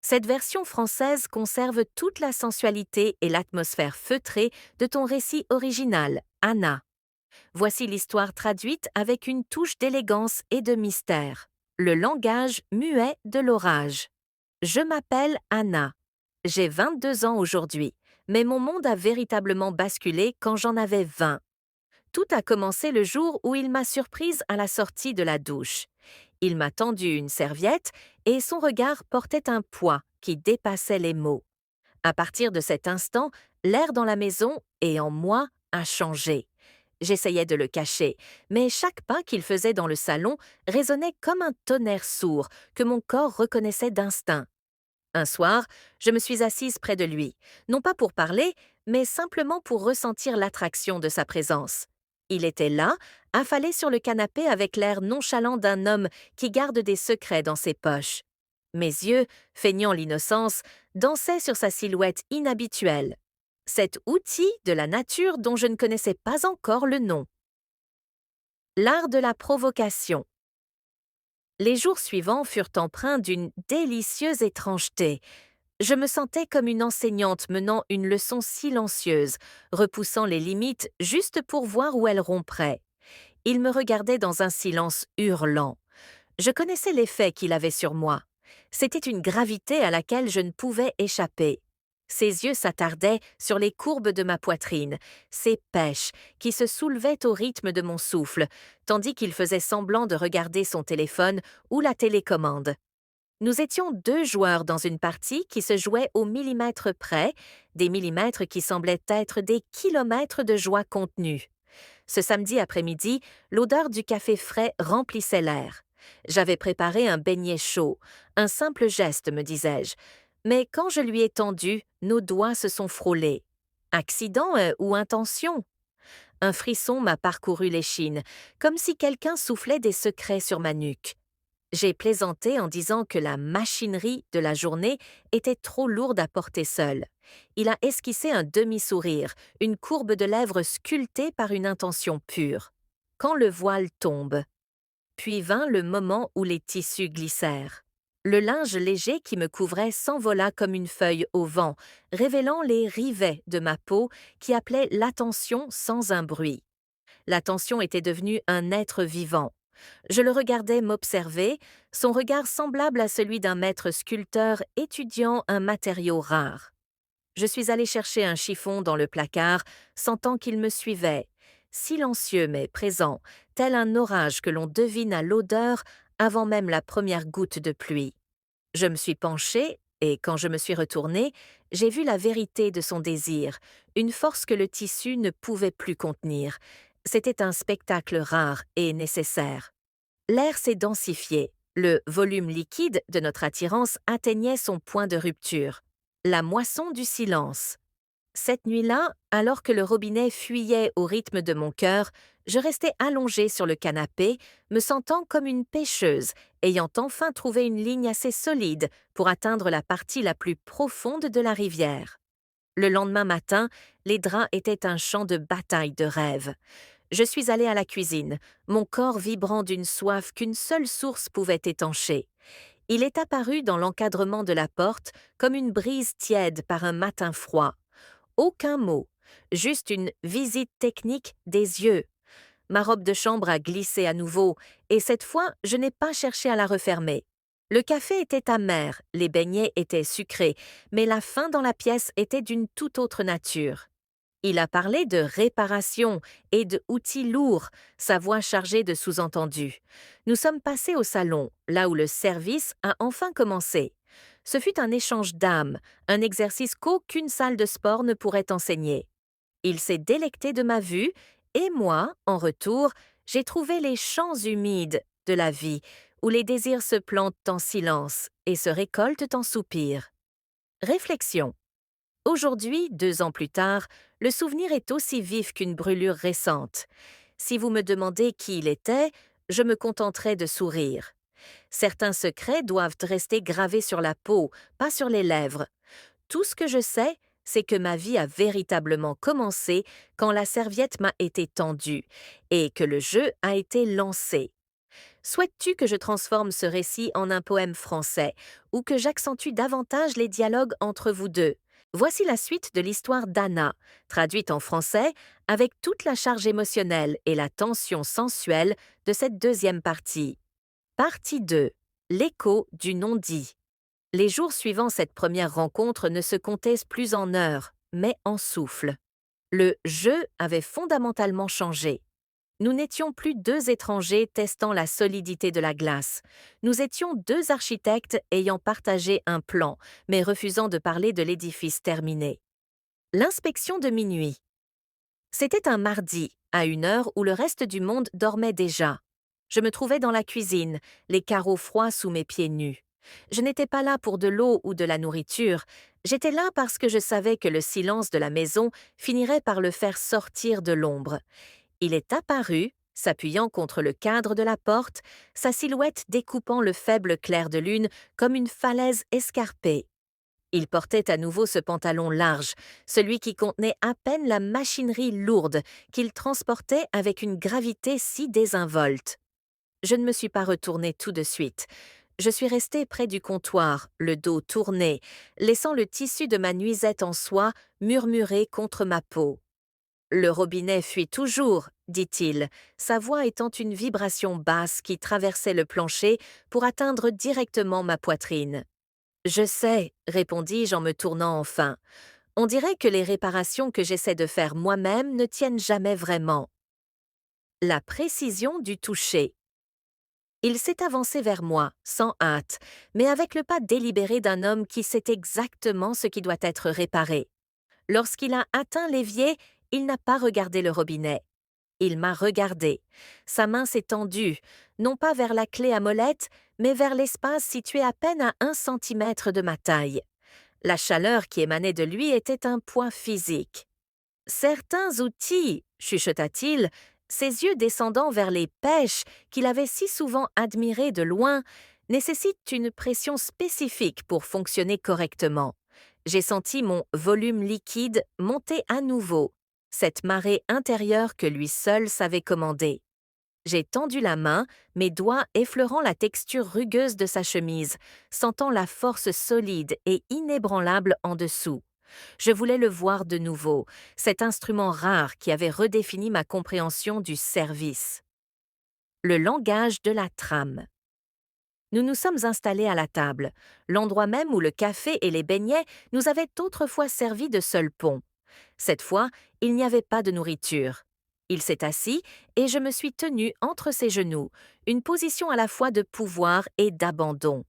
Cette version française conserve toute la sensualité et l'atmosphère feutrée de ton récit original, Anna. Voici l'histoire traduite avec une touche d'élégance et de mystère. Le langage muet de l'orage. Je m'appelle Anna. J'ai 22 ans aujourd'hui, mais mon monde a véritablement basculé quand j'en avais 20. Tout a commencé le jour où il m'a surprise à la sortie de la douche. Il m'a tendu une serviette et son regard portait un poids qui dépassait les mots. À partir de cet instant, l'air dans la maison et en moi a changé. J'essayais de le cacher, mais chaque pas qu'il faisait dans le salon résonnait comme un tonnerre sourd que mon corps reconnaissait d'instinct. Un soir, je me suis assise près de lui, non pas pour parler, mais simplement pour ressentir l'attraction de sa présence. Il était là, affalé sur le canapé avec l'air nonchalant d'un homme qui garde des secrets dans ses poches. Mes yeux, feignant l'innocence, dansaient sur sa silhouette inhabituelle. Cet outil de la nature dont je ne connaissais pas encore le nom. L'art de la provocation. Les jours suivants furent empreints d'une délicieuse étrangeté. Je me sentais comme une enseignante menant une leçon silencieuse, repoussant les limites juste pour voir où elle romprait. Il me regardait dans un silence hurlant. Je connaissais l'effet qu'il avait sur moi. C'était une gravité à laquelle je ne pouvais échapper. Ses yeux s'attardaient sur les courbes de ma poitrine, ses pêches qui se soulevaient au rythme de mon souffle, tandis qu'il faisait semblant de regarder son téléphone ou la télécommande. Nous étions deux joueurs dans une partie qui se jouait au millimètre près, des millimètres qui semblaient être des kilomètres de joie contenue. Ce samedi après-midi, l'odeur du café frais remplissait l'air. J'avais préparé un beignet chaud, un simple geste, me disais-je. Mais quand je lui ai tendu, nos doigts se sont frôlés. Accident ou intention? Un frisson m'a parcouru l'échine, comme si quelqu'un soufflait des secrets sur ma nuque. J'ai plaisanté en disant que la machinerie de la journée était trop lourde à porter seule. Il a esquissé un demi-sourire, une courbe de lèvres sculptée par une intention pure. Quand le voile tombe. Puis vint le moment où les tissus glissèrent. Le linge léger qui me couvrait s'envola comme une feuille au vent, révélant les rivets de ma peau qui appelaient l'attention sans un bruit. L'attention était devenue un être vivant. Je le regardais m'observer, son regard semblable à celui d'un maître sculpteur étudiant un matériau rare. Je suis allée chercher un chiffon dans le placard, sentant qu'il me suivait, silencieux mais présent, tel un orage que l'on devine à l'odeur avant même la première goutte de pluie. Je me suis penchée et quand je me suis retournée, j'ai vu la vérité de son désir, une force que le tissu ne pouvait plus contenir. C'était un spectacle rare et nécessaire. L'air s'est densifié. Le volume liquide de notre attirance atteignait son point de rupture. La moisson du silence. Cette nuit-là, alors que le robinet fuyait au rythme de mon cœur, je restais allongée sur le canapé, me sentant comme une pêcheuse, ayant enfin trouvé une ligne assez solide pour atteindre la partie la plus profonde de la rivière. Le lendemain matin, les draps étaient un champ de bataille de rêve. Je suis allée à la cuisine, mon corps vibrant d'une soif qu'une seule source pouvait étancher. Il est apparu dans l'encadrement de la porte comme une brise tiède par un matin froid. Aucun mot, juste une visite technique des yeux. Ma robe de chambre a glissé à nouveau, et cette fois, je n'ai pas cherché à la refermer. Le café était amer, les beignets étaient sucrés, mais la faim dans la pièce était d'une toute autre nature. Il a parlé de réparation et de outils lourds, sa voix chargée de sous-entendus. Nous sommes passés au salon, là où le service a enfin commencé. Ce fut un échange d'âmes, un exercice qu'aucune salle de sport ne pourrait enseigner. Il s'est délecté de ma vue, et moi, en retour, j'ai trouvé les champs humides de la vie, où les désirs se plantent en silence et se récoltent en soupirs. Réflexion. Aujourd'hui, 2 ans plus tard, le souvenir est aussi vif qu'une brûlure récente. Si vous me demandez qui il était, je me contenterai de sourire. Certains secrets doivent rester gravés sur la peau, pas sur les lèvres. Tout ce que je sais, c'est que ma vie a véritablement commencé quand la serviette m'a été tendue et que le jeu a été lancé. Souhaites-tu que je transforme ce récit en un poème français ou que j'accentue davantage les dialogues entre vous deux? Voici la suite de l'histoire d'Anna, traduite en français avec toute la charge émotionnelle et la tension sensuelle de cette deuxième partie. Partie 2. L'écho du non-dit. Les jours suivant cette première rencontre ne se comptaient plus en heures, mais en souffles. Le jeu avait fondamentalement changé. Nous n'étions plus deux étrangers testant la solidité de la glace. Nous étions deux architectes ayant partagé un plan, mais refusant de parler de l'édifice terminé. L'inspection de minuit. C'était un mardi, à une heure où le reste du monde dormait déjà. Je me trouvais dans la cuisine, les carreaux froids sous mes pieds nus. Je n'étais pas là pour de l'eau ou de la nourriture, j'étais là parce que je savais que le silence de la maison finirait par le faire sortir de l'ombre. Il est apparu, s'appuyant contre le cadre de la porte, sa silhouette découpant le faible clair de lune comme une falaise escarpée. Il portait à nouveau ce pantalon large, celui qui contenait à peine la machinerie lourde qu'il transportait avec une gravité si désinvolte. Je ne me suis pas retournée tout de suite. Je suis restée près du comptoir, le dos tourné, laissant le tissu de ma nuisette en soie murmurer contre ma peau. Le robinet fuit toujours, dit-il, sa voix étant une vibration basse qui traversait le plancher pour atteindre directement ma poitrine. Je sais, répondis-je en me tournant enfin. On dirait que les réparations que j'essaie de faire moi-même ne tiennent jamais vraiment. La précision du toucher. Il s'est avancé vers moi, sans hâte, mais avec le pas délibéré d'un homme qui sait exactement ce qui doit être réparé. Lorsqu'il a atteint l'évier, il n'a pas regardé le robinet. Il m'a regardé. Sa main s'est tendue, non pas vers la clé à molette, mais vers l'espace situé à peine à 1 centimètre de ma taille. La chaleur qui émanait de lui était un poids physique. Certains outils, chuchota-t-il, ses yeux descendant vers les pêches qu'il avait si souvent admirées de loin, nécessitent une pression spécifique pour fonctionner correctement. J'ai senti mon volume liquide monter à nouveau, cette marée intérieure que lui seul savait commander. J'ai tendu la main, mes doigts effleurant la texture rugueuse de sa chemise, sentant la force solide et inébranlable en dessous. Je voulais le voir de nouveau, cet instrument rare qui avait redéfini ma compréhension du service. Le langage de la trame. Nous nous sommes installés à la table, l'endroit même où le café et les beignets nous avaient autrefois servi de seul pont. Cette fois, il n'y avait pas de nourriture. Il s'est assis et je me suis tenue entre ses genoux, une position à la fois de pouvoir et d'abandon.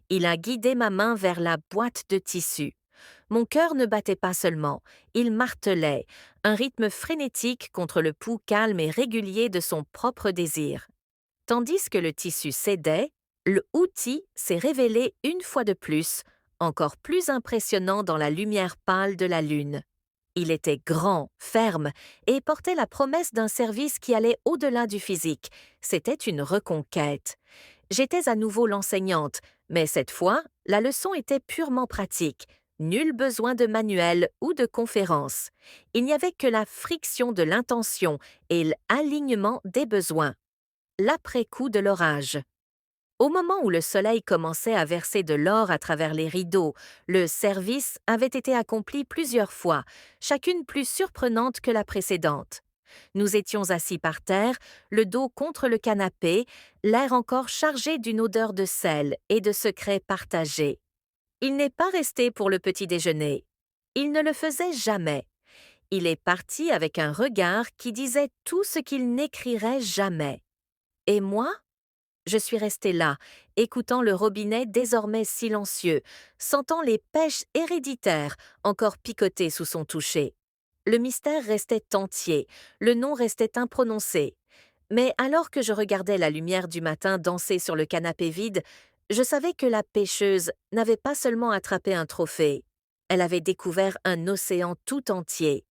Il a guidé ma main vers la boîte de tissu. Mon cœur ne battait pas seulement, il martelait, un rythme frénétique contre le pouls calme et régulier de son propre désir. Tandis que le tissu cédait, l'outil s'est révélé une fois de plus, encore plus impressionnant dans la lumière pâle de la lune. Il était grand, ferme, et portait la promesse d'un service qui allait au-delà du physique. C'était une reconquête. J'étais à nouveau l'enseignante, mais cette fois, la leçon était purement pratique. Nul besoin de manuel ou de conférence. Il n'y avait que la friction de l'intention et l'alignement des besoins. L'après-coup de l'orage. Au moment où le soleil commençait à verser de l'or à travers les rideaux, le service avait été accompli plusieurs fois, chacune plus surprenante que la précédente. Nous étions assis par terre, le dos contre le canapé, l'air encore chargé d'une odeur de sel et de secrets partagés. Il n'est pas resté pour le petit déjeuner. Il ne le faisait jamais. Il est parti avec un regard qui disait tout ce qu'il n'écrirait jamais. Et moi? Je suis restée là, écoutant le robinet désormais silencieux, sentant les pêches héréditaires encore picoter sous son toucher. Le mystère restait entier, le nom restait imprononcé. Mais alors que je regardais la lumière du matin danser sur le canapé vide, je savais que la pêcheuse n'avait pas seulement attrapé un trophée, elle avait découvert un océan tout entier.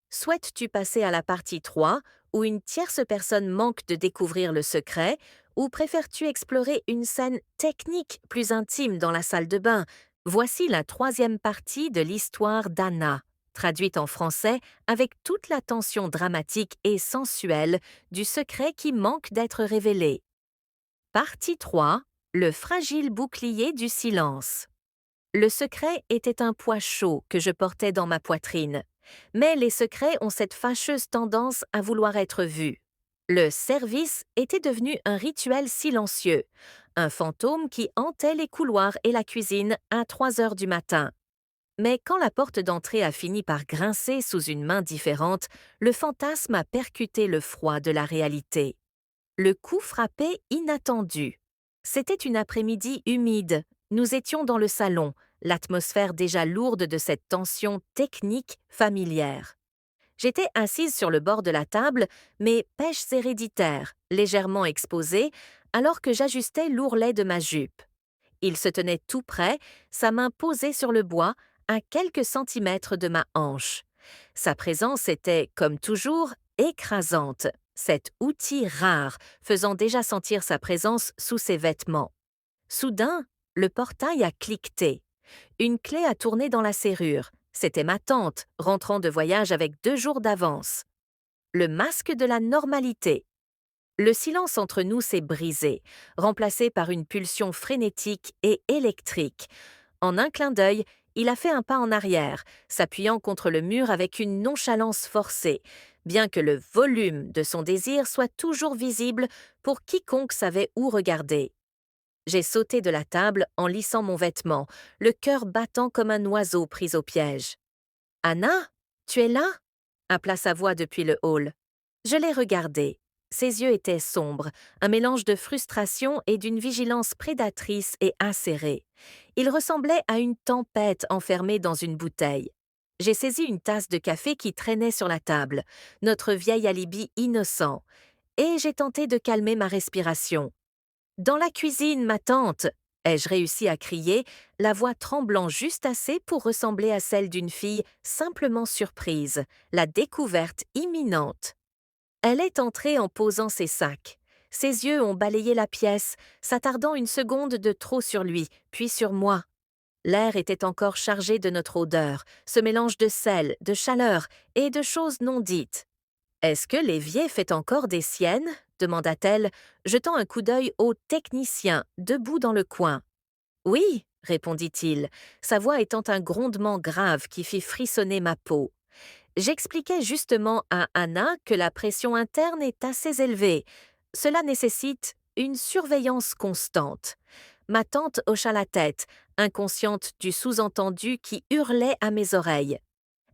Souhaites-tu passer à la partie 3, où une tierce personne manque de découvrir le secret, ou préfères-tu explorer une scène technique plus intime dans la salle de bain? Voici la troisième partie de l'histoire d'Anna, traduite en français avec toute la tension dramatique et sensuelle du secret qui manque d'être révélé. Partie 3. Le fragile bouclier du silence. Le secret était un poids chaud que je portais dans ma poitrine. Mais les secrets ont cette fâcheuse tendance à vouloir être vus. Le service était devenu un rituel silencieux, un fantôme qui hantait les couloirs et la cuisine à 3 heures du matin. Mais quand la porte d'entrée a fini par grincer sous une main différente, le fantasme a percuté le froid de la réalité. Le coup frappait inattendu. C'était une après-midi humide. Nous étions dans le salon, l'atmosphère déjà lourde de cette tension technique familière. J'étais assise sur le bord de la table, mes pêches héréditaires, légèrement exposées, alors que j'ajustais l'ourlet de ma jupe. Il se tenait tout près, sa main posée sur le bois, à quelques centimètres de ma hanche. Sa présence était, comme toujours, écrasante, cet outil rare faisant déjà sentir sa présence sous ses vêtements. Soudain, le portail a cliqueté. Une clé a tourné dans la serrure. C'était ma tante, rentrant de voyage avec 2 jours d'avance. Le masque de la normalité. Le silence entre nous s'est brisé, remplacé par une pulsion frénétique et électrique. En un clin d'œil, il a fait un pas en arrière, s'appuyant contre le mur avec une nonchalance forcée, bien que le volume de son désir soit toujours visible pour quiconque savait où regarder. J'ai sauté de la table en lissant mon vêtement, le cœur battant comme un oiseau pris au piège. « Anna, tu es là ?» appela sa voix depuis le hall. Je l'ai regardé. Ses yeux étaient sombres, un mélange de frustration et d'une vigilance prédatrice et acérée. Il ressemblait à une tempête enfermée dans une bouteille. J'ai saisi une tasse de café qui traînait sur la table, notre vieil alibi innocent, et j'ai tenté de calmer ma respiration. « Dans la cuisine, ma tante !» ai-je réussi à crier, la voix tremblant juste assez pour ressembler à celle d'une fille simplement surprise, la découverte imminente. Elle est entrée en posant ses sacs. Ses yeux ont balayé la pièce, s'attardant une seconde de trop sur lui, puis sur moi. L'air était encore chargé de notre odeur, ce mélange de sel, de chaleur et de choses non dites. « Est-ce que l'évier fait encore des siennes ?» demanda-t-elle, jetant un coup d'œil au technicien, debout dans le coin. « Oui, » répondit-il, sa voix étant un grondement grave qui fit frissonner ma peau. J'expliquais justement à Anna que la pression interne est assez élevée. Cela nécessite une surveillance constante. Ma tante hocha la tête, inconsciente du sous-entendu qui hurlait à mes oreilles.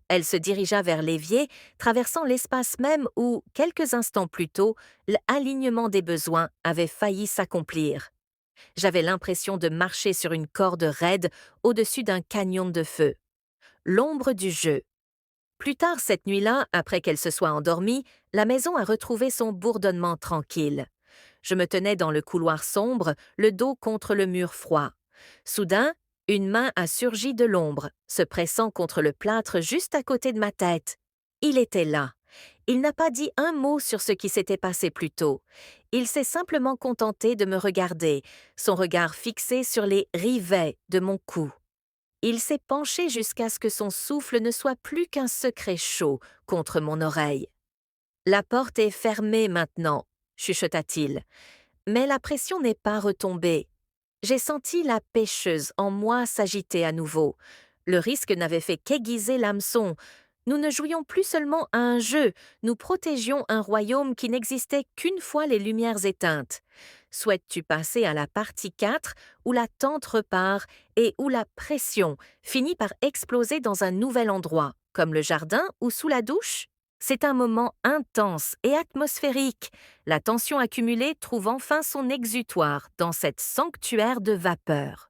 Elle se dirigea vers l'évier, traversant l'espace même où, quelques instants plus tôt, l'alignement des besoins avait failli s'accomplir. J'avais l'impression de marcher sur une corde raide au-dessus d'un canyon de feu. L'ombre du jeu. Plus tard cette nuit-là, après qu'elle se soit endormie, la maison a retrouvé son bourdonnement tranquille. Je me tenais dans le couloir sombre, le dos contre le mur froid. Soudain, une main a surgi de l'ombre, se pressant contre le plâtre juste à côté de ma tête. Il était là. Il n'a pas dit un mot sur ce qui s'était passé plus tôt. Il s'est simplement contenté de me regarder, son regard fixé sur les rivets de mon cou. Il s'est penché jusqu'à ce que son souffle ne soit plus qu'un secret chaud contre mon oreille. « La porte est fermée maintenant », chuchota-t-il. Mais la pression n'est pas retombée. J'ai senti la pêcheuse en moi s'agiter à nouveau. Le risque n'avait fait qu'aiguiser l'hameçon. Nous ne jouions plus seulement à un jeu, nous protégions un royaume qui n'existait qu'une fois les lumières éteintes. Souhaites-tu passer à la partie 4, où la tente repart et où la pression finit par exploser dans un nouvel endroit, comme le jardin ou sous la douche? C'est un moment intense et atmosphérique. La tension accumulée trouve enfin son exutoire dans cette sanctuaire de vapeur.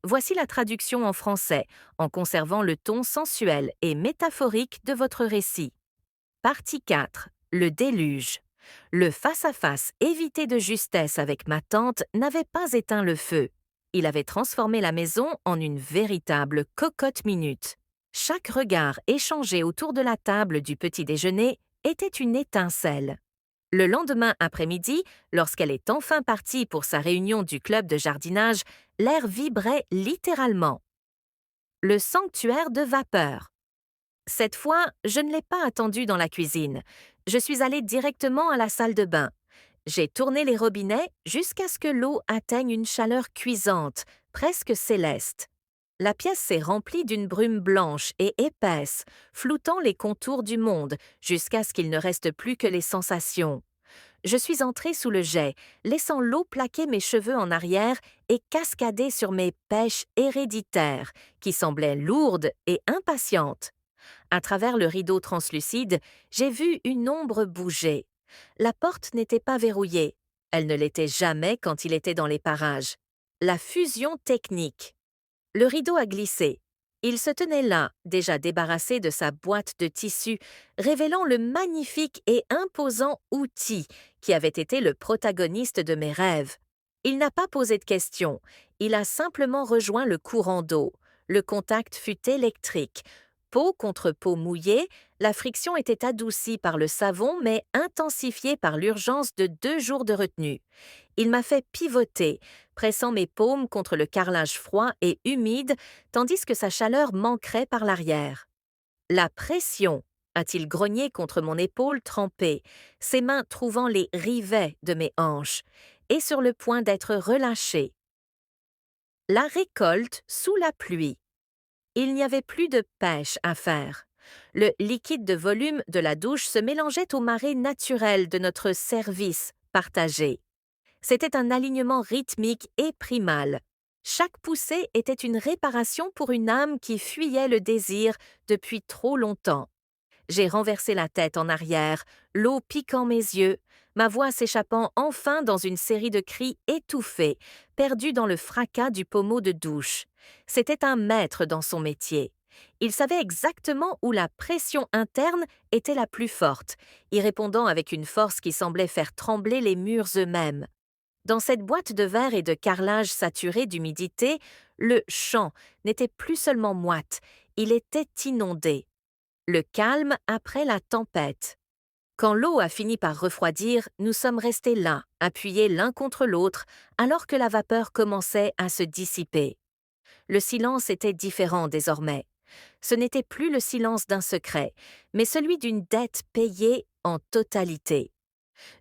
Voici la traduction en français, en conservant le ton sensuel et métaphorique de votre récit. Partie 4. Le déluge. Le face-à-face évité de justesse avec ma tante n'avait pas éteint le feu. Il avait transformé la maison en une véritable cocotte-minute. Chaque regard échangé autour de la table du petit déjeuner était une étincelle. Le lendemain après-midi, lorsqu'elle est enfin partie pour sa réunion du club de jardinage, l'air vibrait littéralement. Le sanctuaire de vapeur. Cette fois, je ne l'ai pas attendu dans la cuisine. Je suis allée directement à la salle de bain. J'ai tourné les robinets jusqu'à ce que l'eau atteigne une chaleur cuisante, presque céleste. La pièce s'est remplie d'une brume blanche et épaisse, floutant les contours du monde jusqu'à ce qu'il ne reste plus que les sensations. Je suis entrée sous le jet, laissant l'eau plaquer mes cheveux en arrière et cascader sur mes pêches héréditaires, qui semblaient lourdes et impatientes. À travers le rideau translucide, j'ai vu une ombre bouger. La porte n'était pas verrouillée. Elle ne l'était jamais quand il était dans les parages. La fusion technique. Le rideau a glissé. Il se tenait là, déjà débarrassé de sa boîte de tissu, révélant le magnifique et imposant outil qui avait été le protagoniste de mes rêves. Il n'a pas posé de questions, il a simplement rejoint le courant d'eau. Le contact fut électrique. Peau contre peau mouillée, la friction était adoucie par le savon mais intensifiée par l'urgence de 2 jours de retenue. Il m'a fait pivoter, pressant mes paumes contre le carrelage froid et humide, tandis que sa chaleur manquerait par l'arrière. La pression, a-t-il grogné contre mon épaule trempée, ses mains trouvant les rivets de mes hanches, et sur le point d'être relâchée. La récolte sous la pluie. Il n'y avait plus de pêche à faire. Le liquide de volume de la douche se mélangeait aux marées naturelles de notre service partagé. C'était un alignement rythmique et primal. Chaque poussée était une réparation pour une âme qui fuyait le désir depuis trop longtemps. J'ai renversé la tête en arrière, l'eau piquant mes yeux, ma voix s'échappant enfin dans une série de cris étouffés, perdus dans le fracas du pommeau de douche. C'était un maître dans son métier. Il savait exactement où la pression interne était la plus forte, y répondant avec une force qui semblait faire trembler les murs eux-mêmes. Dans cette boîte de verre et de carrelage saturé d'humidité, le champ n'était plus seulement moite, il était inondé. Le calme après la tempête. Quand l'eau a fini par refroidir, nous sommes restés là, appuyés l'un contre l'autre, alors que la vapeur commençait à se dissiper. Le silence était différent désormais. Ce n'était plus le silence d'un secret, mais celui d'une dette payée en totalité.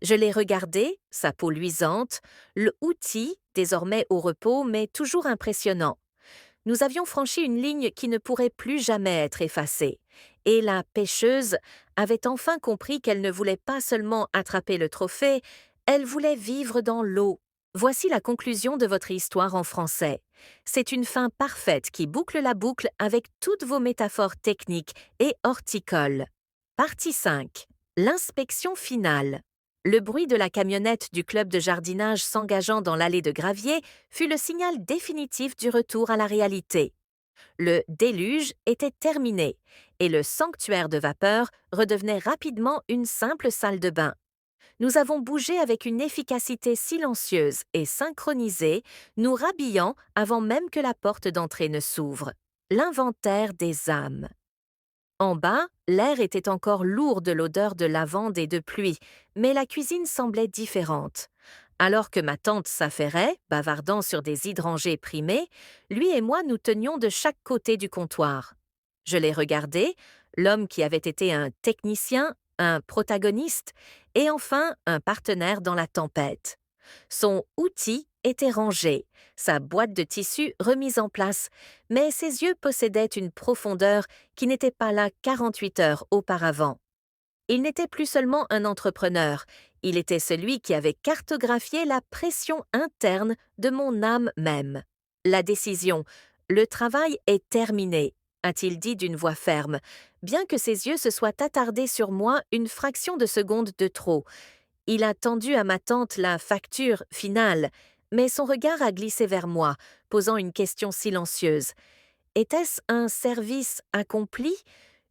Je l'ai regardé, sa peau luisante, le outil, désormais au repos mais toujours impressionnant. Nous avions franchi une ligne qui ne pourrait plus jamais être effacée, et la pêcheuse avait enfin compris qu'elle ne voulait pas seulement attraper le trophée, elle voulait vivre dans l'eau. Voici la conclusion de votre histoire en français. C'est une fin parfaite qui boucle la boucle avec toutes vos métaphores techniques et horticoles. Partie 5. L'inspection finale. Le bruit de la camionnette du club de jardinage s'engageant dans l'allée de gravier fut le signal définitif du retour à la réalité. Le déluge était terminé et le sanctuaire de vapeur redevenait rapidement une simple salle de bain. Nous avons bougé avec une efficacité silencieuse et synchronisée, nous rhabillant avant même que la porte d'entrée ne s'ouvre. L'inventaire des âmes. En bas, l'air était encore lourd de l'odeur de lavande et de pluie, mais la cuisine semblait différente. Alors que ma tante s'affairait, bavardant sur des hydrangées primés, lui et moi nous tenions de chaque côté du comptoir. Je l'ai regardé, l'homme qui avait été un technicien, un protagoniste, et enfin un partenaire dans la tempête. Son outil était rangé, sa boîte de tissu remise en place, mais ses yeux possédaient une profondeur qui n'était pas là 48 heures auparavant. Il n'était plus seulement un entrepreneur, il était celui qui avait cartographié la pression interne de mon âme même. La décision, le travail est terminé, a-t-il dit d'une voix ferme, bien que ses yeux se soient attardés sur moi une fraction de seconde de trop. Il a tendu à ma tante la facture finale, mais son regard a glissé vers moi, posant une question silencieuse. Était-ce un service accompli?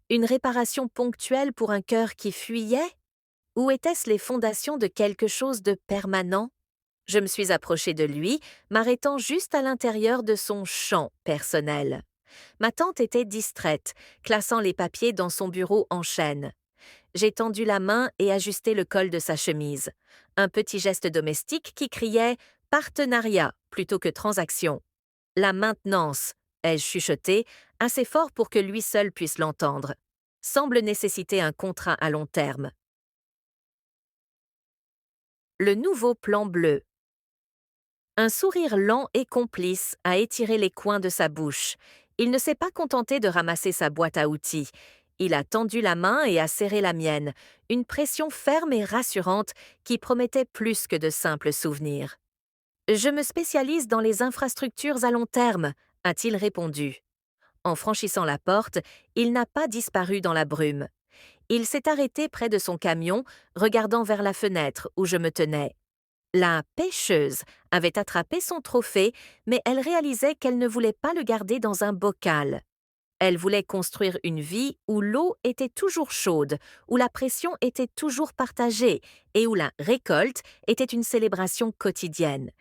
Une réparation ponctuelle pour un cœur qui fuyait? Ou étaient-ce les fondations de quelque chose de permanent? Je me suis approchée de lui, m'arrêtant juste à l'intérieur de son champ personnel. Ma tante était distraite, classant les papiers dans son bureau en chaîne. J'ai tendu la main et ajusté le col de sa chemise. Un petit geste domestique qui criait « partenariat » plutôt que « transaction ». La maintenance, ai-je chuchoté, assez fort pour que lui seul puisse l'entendre, semble nécessiter un contrat à long terme. Le nouveau plan bleu. Un sourire lent et complice a étiré les coins de sa bouche. Il ne s'est pas contenté de ramasser sa boîte à outils. Il a tendu la main et a serré la mienne, une pression ferme et rassurante qui promettait plus que de simples souvenirs. Je me spécialise dans les infrastructures à long terme, a-t-il répondu. En franchissant la porte, il n'a pas disparu dans la brume. Il s'est arrêté près de son camion, regardant vers la fenêtre où je me tenais. La pêcheuse avait attrapé son trophée, mais elle réalisait qu'elle ne voulait pas le garder dans un bocal. Elle voulait construire une vie où l'eau était toujours chaude, où la pression était toujours partagée et où la récolte était une célébration quotidienne.